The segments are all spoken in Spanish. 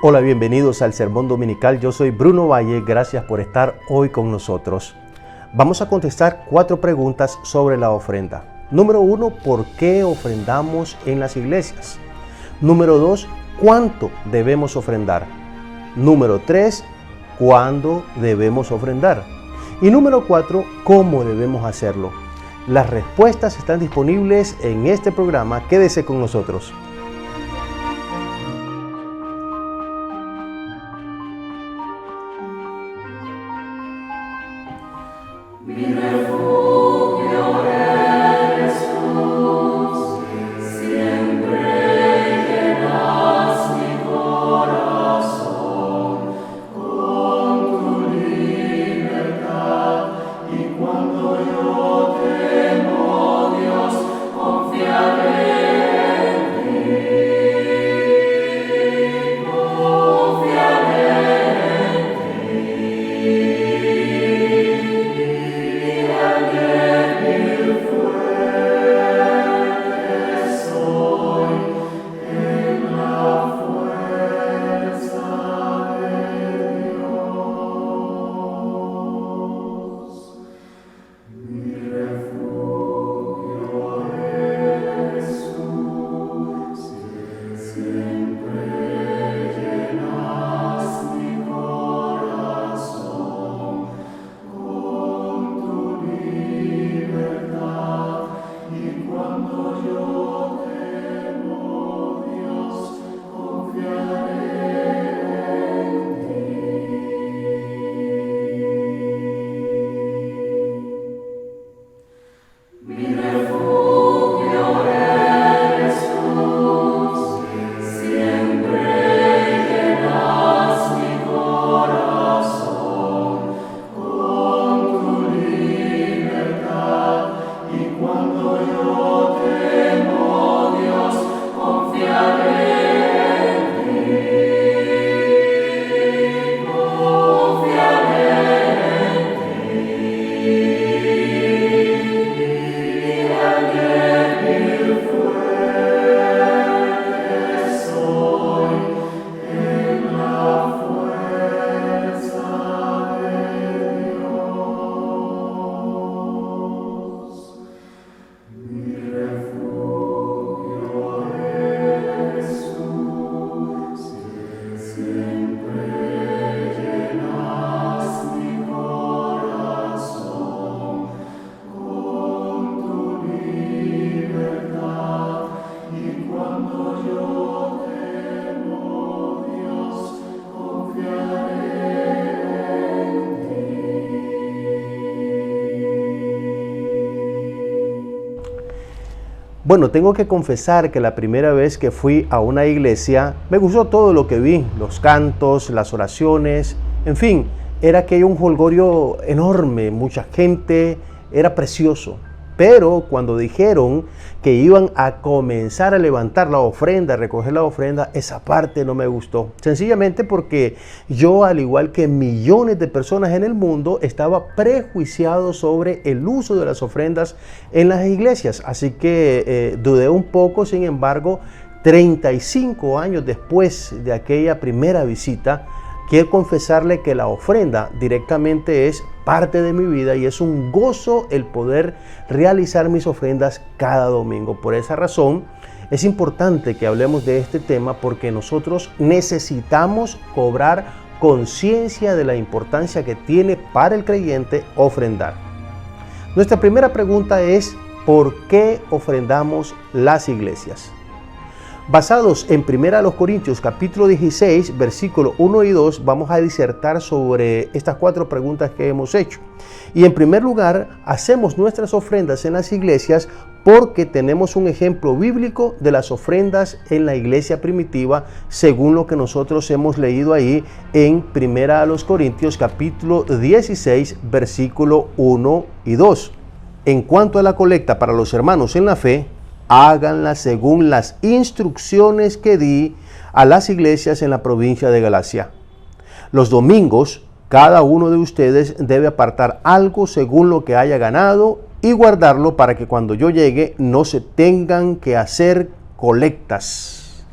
Hola, bienvenidos al Sermón Dominical. Yo soy Bruno Valle. Gracias por estar hoy con nosotros. Vamos a contestar 4 preguntas sobre la ofrenda. Número 1, ¿por qué ofrendamos en las iglesias? Número 2, ¿cuánto debemos ofrendar? Número 3, ¿cuándo debemos ofrendar? Y número 4, ¿cómo debemos hacerlo? Las respuestas están disponibles en este programa. Quédese con nosotros. Bueno, tengo que confesar que la primera vez que fui a una iglesia me gustó todo lo que vi, los cantos, las oraciones, en fin, era aquello un jolgorio enorme, mucha gente, era precioso. Pero cuando dijeron que iban a comenzar a levantar la ofrenda, a recoger la ofrenda, esa parte no me gustó. Sencillamente porque yo, al igual que millones de personas en el mundo, estaba prejuiciado sobre el uso de las ofrendas en las iglesias. Así que dudé un poco. Sin embargo, 35 años después de aquella primera visita, quiero confesarle que la ofrenda directamente es parte de mi vida y es un gozo el poder realizar mis ofrendas cada domingo. Por esa razón es importante que hablemos de este tema, porque nosotros necesitamos cobrar conciencia de la importancia que tiene para el creyente ofrendar. Nuestra primera pregunta es: ¿por qué ofrendamos las iglesias? Basados en 1 Corintios capítulo 16, versículos 1 y 2, vamos a disertar sobre estas 4 preguntas que hemos hecho. Y en primer lugar, hacemos nuestras ofrendas en las iglesias porque tenemos un ejemplo bíblico de las ofrendas en la iglesia primitiva, según lo que nosotros hemos leído ahí en 1 Corintios capítulo 16, versículo 1 y 2. En cuanto a la colecta para los hermanos en la fe, háganla según las instrucciones que di a las iglesias en la provincia de Galacia. Los domingos, cada uno de ustedes debe apartar algo según lo que haya ganado y guardarlo para que cuando yo llegue no se tengan que hacer colectas.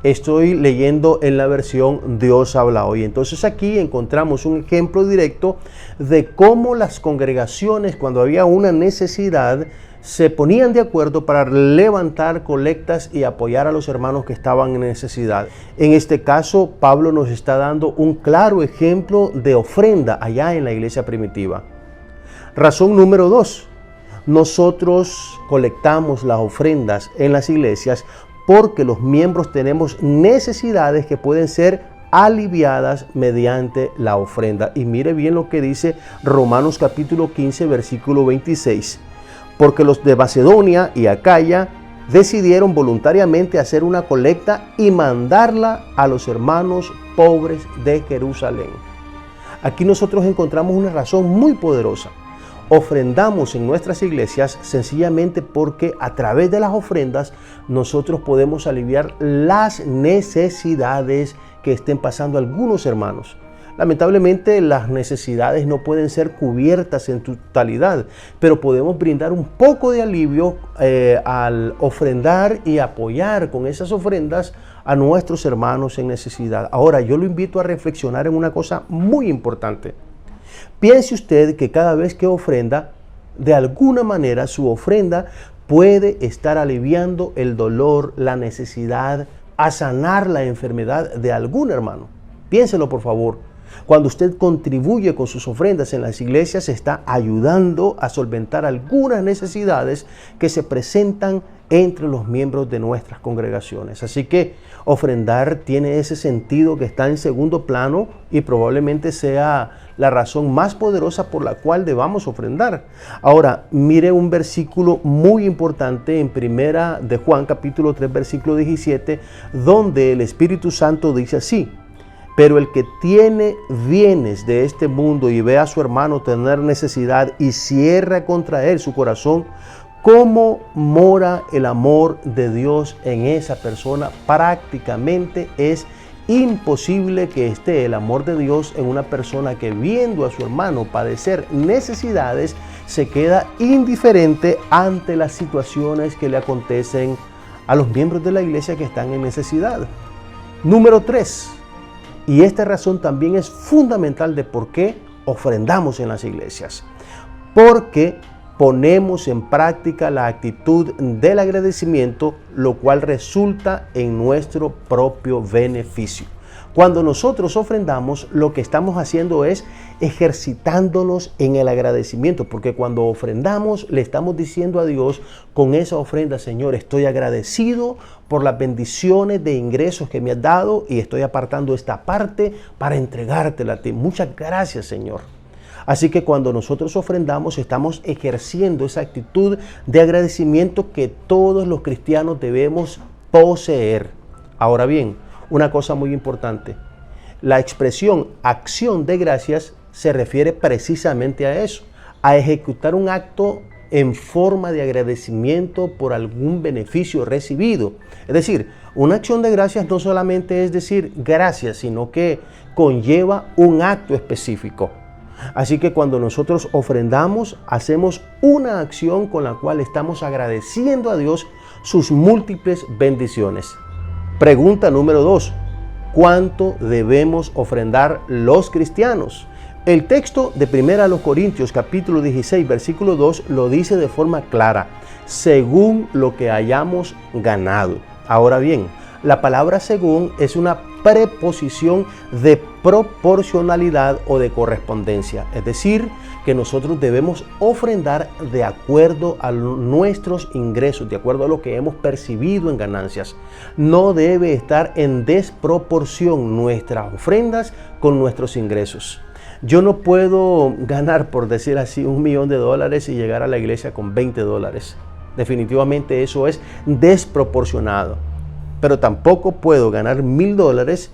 Estoy leyendo en la versión Dios habla hoy. Entonces aquí encontramos un ejemplo directo de cómo las congregaciones, cuando había una necesidad, se ponían de acuerdo para levantar colectas y apoyar a los hermanos que estaban en necesidad. En este caso, Pablo nos está dando un claro ejemplo de ofrenda allá en la iglesia primitiva. Razón número 2. Nosotros colectamos las ofrendas en las iglesias porque los miembros tenemos necesidades que pueden ser aliviadas mediante la ofrenda. Y mire bien lo que dice Romanos capítulo 15, versículo 26. Porque los de Macedonia y Acaya decidieron voluntariamente hacer una colecta y mandarla a los hermanos pobres de Jerusalén. Aquí nosotros encontramos una razón muy poderosa. Ofrendamos en nuestras iglesias sencillamente porque a través de las ofrendas nosotros podemos aliviar las necesidades que estén pasando algunos hermanos. Lamentablemente las necesidades no pueden ser cubiertas en totalidad, pero podemos brindar un poco de alivio al ofrendar y apoyar con esas ofrendas a nuestros hermanos en necesidad. Ahora, yo lo invito a reflexionar en una cosa muy importante. Piense usted que cada vez que ofrenda, de alguna manera su ofrenda puede estar aliviando el dolor, la necesidad, a sanar la enfermedad de algún hermano. Piénselo, por favor. Cuando usted contribuye con sus ofrendas en las iglesias, está ayudando a solventar algunas necesidades que se presentan entre los miembros de nuestras congregaciones. Así que ofrendar tiene ese sentido que está en segundo plano y probablemente sea la razón más poderosa por la cual debamos ofrendar. Ahora, mire un versículo muy importante en Primera de Juan, capítulo 3, versículo 17, donde el Espíritu Santo dice así: pero el que tiene bienes de este mundo y ve a su hermano tener necesidad y cierra contra él su corazón, ¿cómo mora el amor de Dios en esa persona? Prácticamente es imposible que esté el amor de Dios en una persona que, viendo a su hermano padecer necesidades, se queda indiferente ante las situaciones que le acontecen a los miembros de la iglesia que están en necesidad. Número 3. Y esta razón también es fundamental de por qué ofrendamos en las iglesias. Porque ponemos en práctica la actitud del agradecimiento, lo cual resulta en nuestro propio beneficio. Cuando nosotros ofrendamos, lo que estamos haciendo es ejercitándonos en el agradecimiento, porque cuando ofrendamos le estamos diciendo a Dios con esa ofrenda: Señor, estoy agradecido por las bendiciones de ingresos que me has dado y estoy apartando esta parte para entregártela a ti. Muchas gracias, Señor. Así que cuando nosotros ofrendamos, estamos ejerciendo esa actitud de agradecimiento que todos los cristianos debemos poseer. Ahora bien, una cosa muy importante: la expresión acción de gracias se refiere precisamente a eso, a ejecutar un acto en forma de agradecimiento por algún beneficio recibido. Es decir, una acción de gracias no solamente es decir gracias, sino que conlleva un acto específico. Así que cuando nosotros ofrendamos, hacemos una acción con la cual estamos agradeciendo a Dios sus múltiples bendiciones. Pregunta número 2. ¿Cuánto debemos ofrendar los cristianos? El texto de 1 Corintios capítulo 16 versículo 2 lo dice de forma clara: según lo que hayamos ganado. Ahora bien, la palabra según es una preposición de proporcionalidad o de correspondencia. Es decir, que nosotros debemos ofrendar de acuerdo a nuestros ingresos, de acuerdo a lo que hemos percibido en ganancias. No debe estar en desproporción nuestras ofrendas con nuestros ingresos. Yo no puedo ganar, por decir así, $1,000,000 y llegar a la iglesia con $20. Definitivamente eso es desproporcionado. Pero tampoco puedo ganar $1,000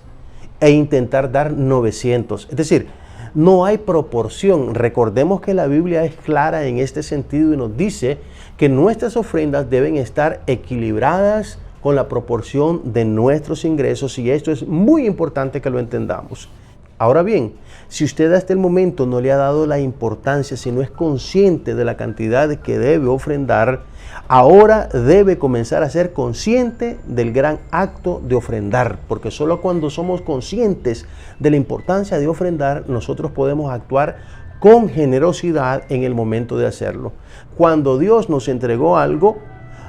e intentar dar 900. Es decir, no hay proporción. Recordemos que la Biblia es clara en este sentido y nos dice que nuestras ofrendas deben estar equilibradas con la proporción de nuestros ingresos, y esto es muy importante que lo entendamos. Ahora bien, si usted hasta el momento no le ha dado la importancia, si no es consciente de la cantidad que debe ofrendar, ahora debe comenzar a ser consciente del gran acto de ofrendar, porque solo cuando somos conscientes de la importancia de ofrendar, nosotros podemos actuar con generosidad en el momento de hacerlo. Cuando Dios nos entregó algo,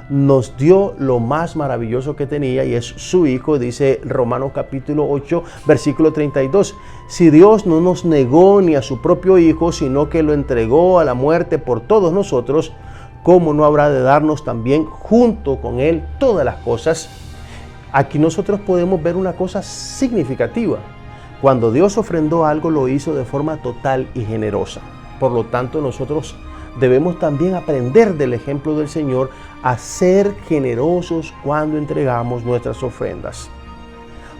nos dio lo más maravilloso que tenía, y es su Hijo. Dice Romanos capítulo 8, versículo 32. Si Dios no nos negó ni a su propio Hijo, sino que lo entregó a la muerte por todos nosotros, ¿cómo no habrá de darnos también junto con Él todas las cosas? Aquí nosotros podemos ver una cosa significativa. Cuando Dios ofrendó algo, lo hizo de forma total y generosa. Por lo tanto, nosotros debemos también aprender del ejemplo del Señor a ser generosos cuando entregamos nuestras ofrendas.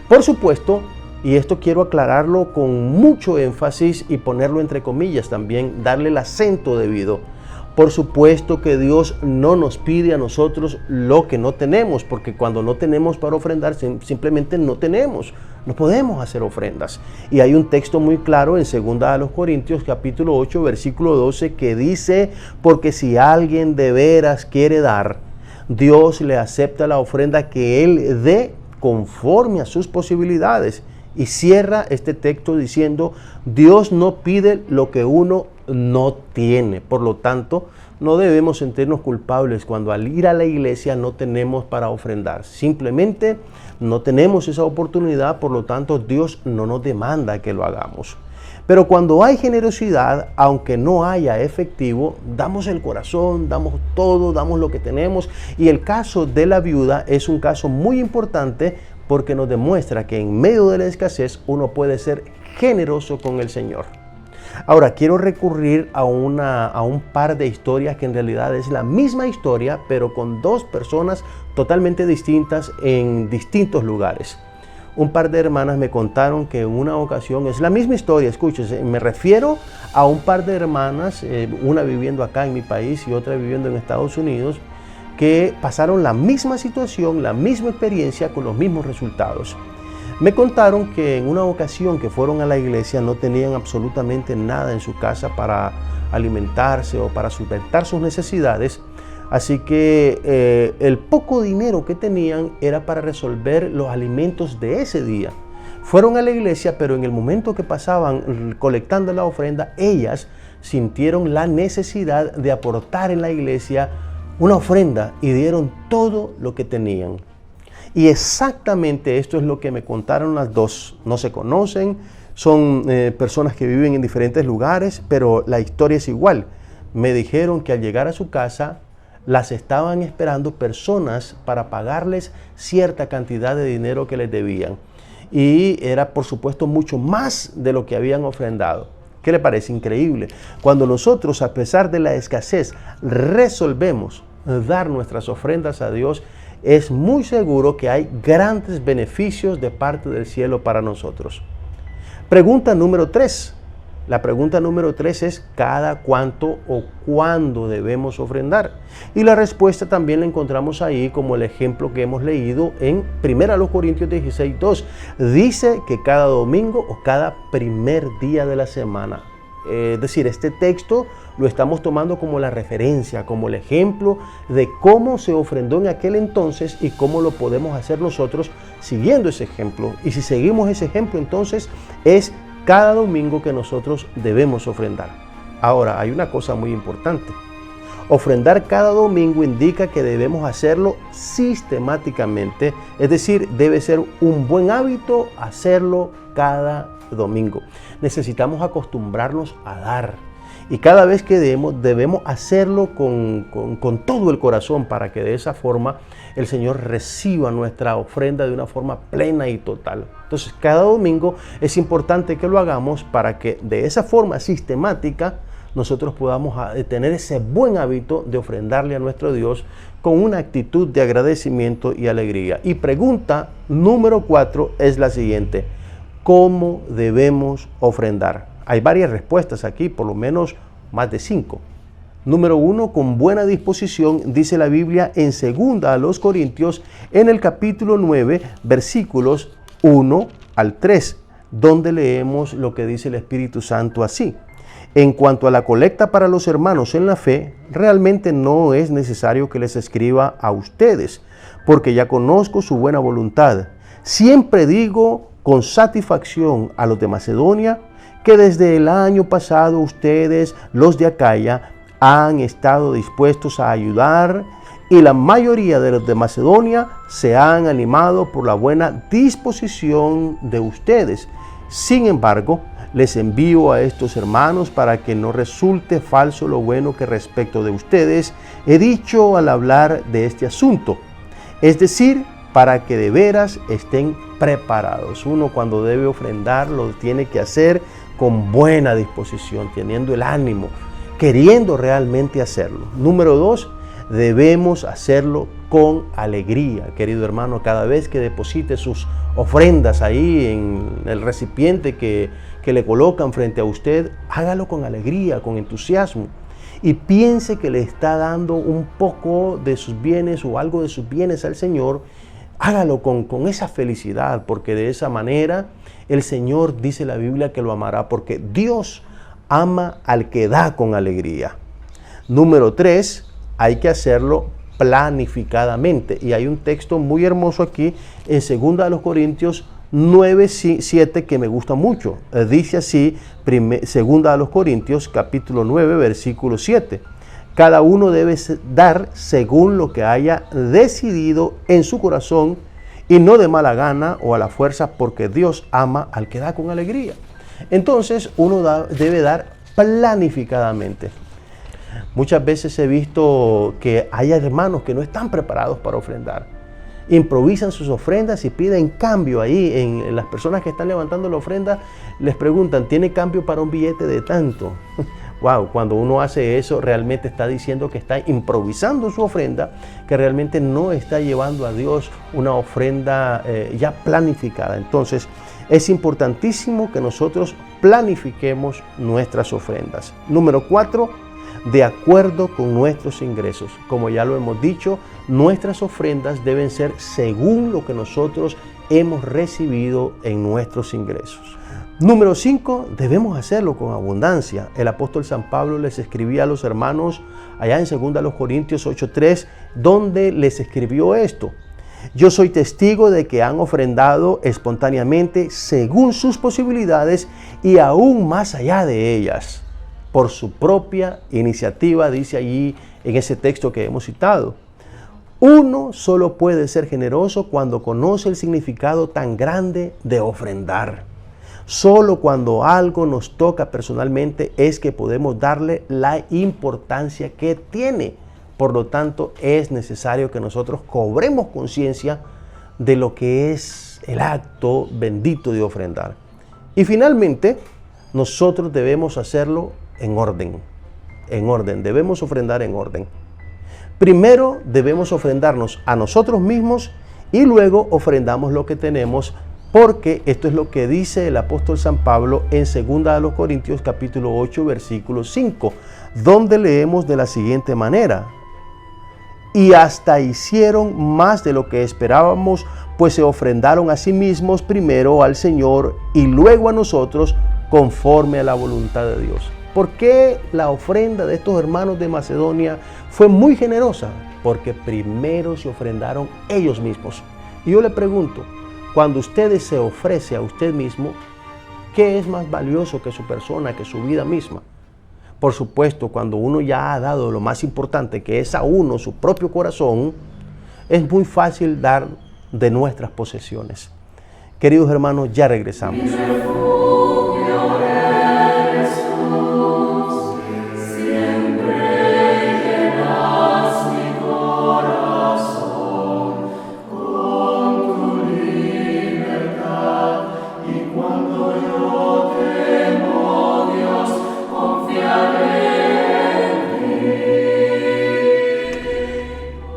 Por supuesto, y esto quiero aclararlo con mucho énfasis y ponerlo entre comillas también, darle el acento debido. Por supuesto que Dios no nos pide a nosotros lo que no tenemos, porque cuando no tenemos para ofrendar, simplemente no tenemos. No podemos hacer ofrendas. Y hay un texto muy claro en 2 Corintios capítulo 8, versículo 12, que dice: porque si alguien de veras quiere dar, Dios le acepta la ofrenda que él dé conforme a sus posibilidades. Y cierra este texto diciendo: Dios no pide lo que uno no tiene. Por lo tanto, no debemos sentirnos culpables cuando al ir a la iglesia no tenemos para ofrendar. Simplemente no tenemos esa oportunidad, por lo tanto Dios no nos demanda que lo hagamos. Pero cuando hay generosidad, aunque no haya efectivo, damos el corazón, damos todo, damos lo que tenemos. Y el caso de la viuda es un caso muy importante, porque nos demuestra que en medio de la escasez uno puede ser generoso con el Señor. Ahora quiero recurrir a un par de historias que en realidad es la misma historia, pero con dos personas totalmente distintas en distintos lugares. Un par de hermanas me contaron que en una ocasión, es la misma historia, escúchese, me refiero a un par de hermanas, una viviendo acá en mi país y otra viviendo en Estados Unidos, que pasaron la misma situación, la misma experiencia con los mismos resultados. Me contaron que en una ocasión que fueron a la iglesia no tenían absolutamente nada en su casa para alimentarse o para solventar sus necesidades, así que el poco dinero que tenían era para resolver los alimentos de ese día. Fueron a la iglesia, pero en el momento que pasaban colectando la ofrenda, ellas sintieron la necesidad de aportar en la iglesia una ofrenda y dieron todo lo que tenían. Y exactamente esto es lo que me contaron las dos. No se conocen, son personas que viven en diferentes lugares, pero la historia es igual. Me dijeron que al llegar a su casa las estaban esperando personas para pagarles cierta cantidad de dinero que les debían. Y era, por supuesto, mucho más de lo que habían ofrendado. ¿Qué le parece? Increíble. Cuando nosotros, a pesar de la escasez, resolvemos dar nuestras ofrendas a Dios, es muy seguro que hay grandes beneficios de parte del cielo para nosotros. Pregunta número 3. La pregunta número 3 es: ¿cada cuánto o cuándo debemos ofrendar? Y la respuesta también la encontramos ahí, como el ejemplo que hemos leído en 1 Corintios 16:2. Dice que cada domingo o cada primer día de la semana. Es decir, este texto lo estamos tomando como la referencia, como el ejemplo de cómo se ofrendó en aquel entonces y cómo lo podemos hacer nosotros siguiendo ese ejemplo. Y si seguimos ese ejemplo, entonces es cada domingo que nosotros debemos ofrendar. Ahora, hay una cosa muy importante. Ofrendar cada domingo indica que debemos hacerlo sistemáticamente, es decir, debe ser un buen hábito hacerlo cada domingo. Necesitamos acostumbrarnos a dar, y cada vez que debemos hacerlo con todo el corazón, para que de esa forma el Señor reciba nuestra ofrenda de una forma plena y total. Entonces, cada domingo es importante que lo hagamos para que de esa forma sistemática nosotros podamos tener ese buen hábito de ofrendarle a nuestro Dios con una actitud de agradecimiento y alegría. Y pregunta número 4 es la siguiente: ¿cómo debemos ofrendar? Hay varias respuestas aquí, por lo menos más de 5. Número 1, con buena disposición, dice la Biblia en 2 Corintios, en el capítulo 9, versículos 1 al 3. donde leemos lo que dice el Espíritu Santo así: en cuanto a la colecta para los hermanos en la fe, realmente no es necesario que les escriba a ustedes, porque ya conozco su buena voluntad. Siempre digo con satisfacción a los de Macedonia que desde el año pasado ustedes, los de Acaya, han estado dispuestos a ayudar, y la mayoría de los de Macedonia se han animado por la buena disposición de ustedes. Sin embargo, les envío a estos hermanos para que no resulte falso lo bueno que respecto de ustedes he dicho al hablar de este asunto. Es decir, para que de veras estén preparados. Uno, cuando debe ofrendar, lo tiene que hacer con buena disposición, teniendo el ánimo, queriendo realmente hacerlo. Número 2, debemos hacerlo con alegría. Querido hermano, cada vez que deposite sus ofrendas ahí en el recipiente que le colocan frente a usted, hágalo con alegría, con entusiasmo, y piense que le está dando un poco de sus bienes o algo de sus bienes al Señor. Hágalo con esa felicidad, porque de esa manera el Señor, dice la Biblia, que lo amará, porque Dios ama al que da con alegría. Número 3, hay que hacerlo planificadamente. Y hay un texto muy hermoso aquí en 2 Corintios 9:7 que me gusta mucho. Dice así, 2 Corintios capítulo 9, versículo 7. Cada uno debe dar según lo que haya decidido en su corazón, y no de mala gana o a la fuerza, porque Dios ama al que da con alegría. Entonces uno debe dar planificadamente. Muchas veces he visto que hay hermanos que no están preparados para ofrendar. Improvisan sus ofrendas y piden cambio ahí. En las personas que están levantando la ofrenda les preguntan: ¿tiene cambio para un billete de tanto? Wow, cuando uno hace eso, realmente está diciendo que está improvisando su ofrenda, que realmente no está llevando a Dios una ofrenda ya planificada. Entonces, es importantísimo que nosotros planifiquemos nuestras ofrendas. Número 4, de acuerdo con nuestros ingresos. Como ya lo hemos dicho, nuestras ofrendas deben ser según lo que nosotros hemos recibido en nuestros ingresos. Número 5, debemos hacerlo con abundancia. El apóstol San Pablo les escribía a los hermanos allá en 2 Corintios 8:3, donde les escribió esto: yo soy testigo de que han ofrendado espontáneamente según sus posibilidades y aún más allá de ellas, por su propia iniciativa, dice allí en ese texto que hemos citado. Uno solo puede ser generoso cuando conoce el significado tan grande de ofrendar. Solo cuando algo nos toca personalmente es que podemos darle la importancia que tiene. Por lo tanto, es necesario que nosotros cobremos conciencia de lo que es el acto bendito de ofrendar. Y finalmente, nosotros debemos hacerlo en orden. En orden, debemos ofrendar en orden. Primero debemos ofrendarnos a nosotros mismos y luego ofrendamos lo que tenemos, porque esto es lo que dice el apóstol San Pablo en 2 Corintios capítulo 8, versículo 5, donde leemos de la siguiente manera: y hasta hicieron más de lo que esperábamos, pues se ofrendaron a sí mismos primero al Señor y luego a nosotros, conforme a la voluntad de Dios. ¿Por qué la ofrenda de estos hermanos de Macedonia fue muy generosa? Porque primero se ofrendaron ellos mismos. Y yo le pregunto, cuando usted se ofrece a usted mismo, ¿qué es más valioso que su persona, que su vida misma? Por supuesto, cuando uno ya ha dado lo más importante, que es a uno, su propio corazón, es muy fácil dar de nuestras posesiones. Queridos hermanos, ya regresamos.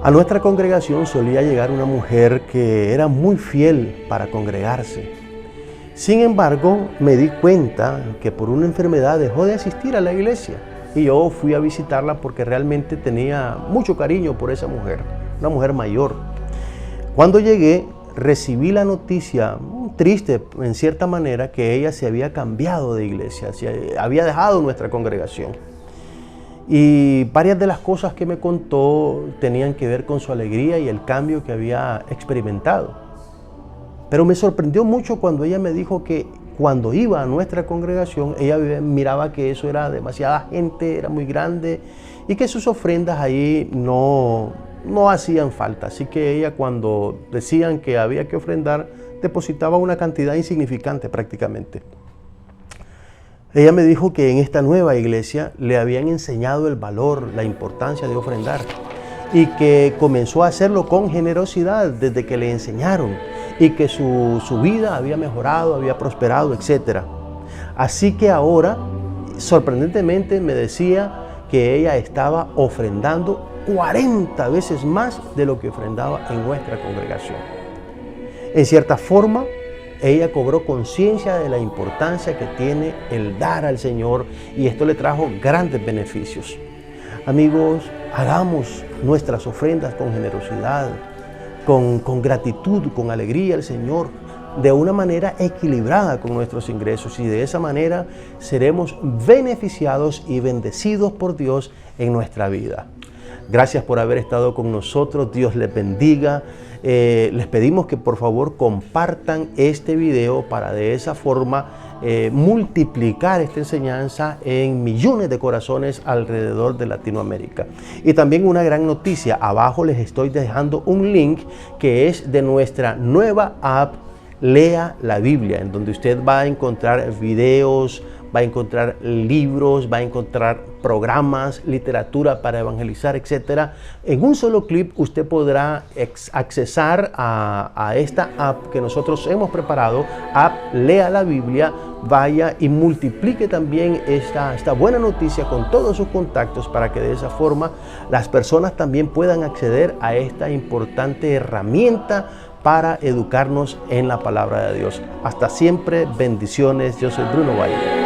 A nuestra congregación solía llegar una mujer que era muy fiel para congregarse. Sin embargo, me di cuenta que por una enfermedad dejó de asistir a la iglesia. Y yo fui a visitarla porque realmente tenía mucho cariño por esa mujer, una mujer mayor. Cuando llegué, recibí la noticia, triste en cierta manera, que ella se había cambiado de iglesia, había dejado nuestra congregación. Y varias de las cosas que me contó tenían que ver con su alegría y el cambio que había experimentado. Pero me sorprendió mucho cuando ella me dijo que cuando iba a nuestra congregación, ella miraba que eso era demasiada gente, era muy grande y que sus ofrendas ahí no hacían falta. Así que ella, cuando decían que había que ofrendar, depositaba una cantidad insignificante prácticamente. Ella me dijo que en esta nueva iglesia le habían enseñado el valor, la importancia de ofrendar y que comenzó a hacerlo con generosidad desde que le enseñaron y que su vida había mejorado, había prosperado, etc. Así que ahora, sorprendentemente, me decía que ella estaba ofrendando 40 veces más de lo que ofrendaba en nuestra congregación. En cierta forma, ella cobró conciencia de la importancia que tiene el dar al Señor y esto le trajo grandes beneficios. Amigos, hagamos nuestras ofrendas con generosidad, con gratitud, con alegría al Señor, de una manera equilibrada con nuestros ingresos, y de esa manera seremos beneficiados y bendecidos por Dios en nuestra vida. Gracias por haber estado con nosotros. Dios les bendiga. Les pedimos que por favor compartan este video para de esa forma multiplicar esta enseñanza en millones de corazones alrededor de Latinoamérica. Y también una gran noticia, abajo les estoy dejando un link que es de nuestra nueva app Lea la Biblia, en donde usted va a encontrar videos, va a encontrar libros, va a encontrar programas, literatura para evangelizar, etc. En un solo clip usted podrá accesar a esta app que nosotros hemos preparado, app Lea la Biblia. Vaya y multiplique también esta buena noticia con todos sus contactos para que de esa forma las personas también puedan acceder a esta importante herramienta para educarnos en la palabra de Dios. Hasta siempre, bendiciones. Yo soy Bruno Valle.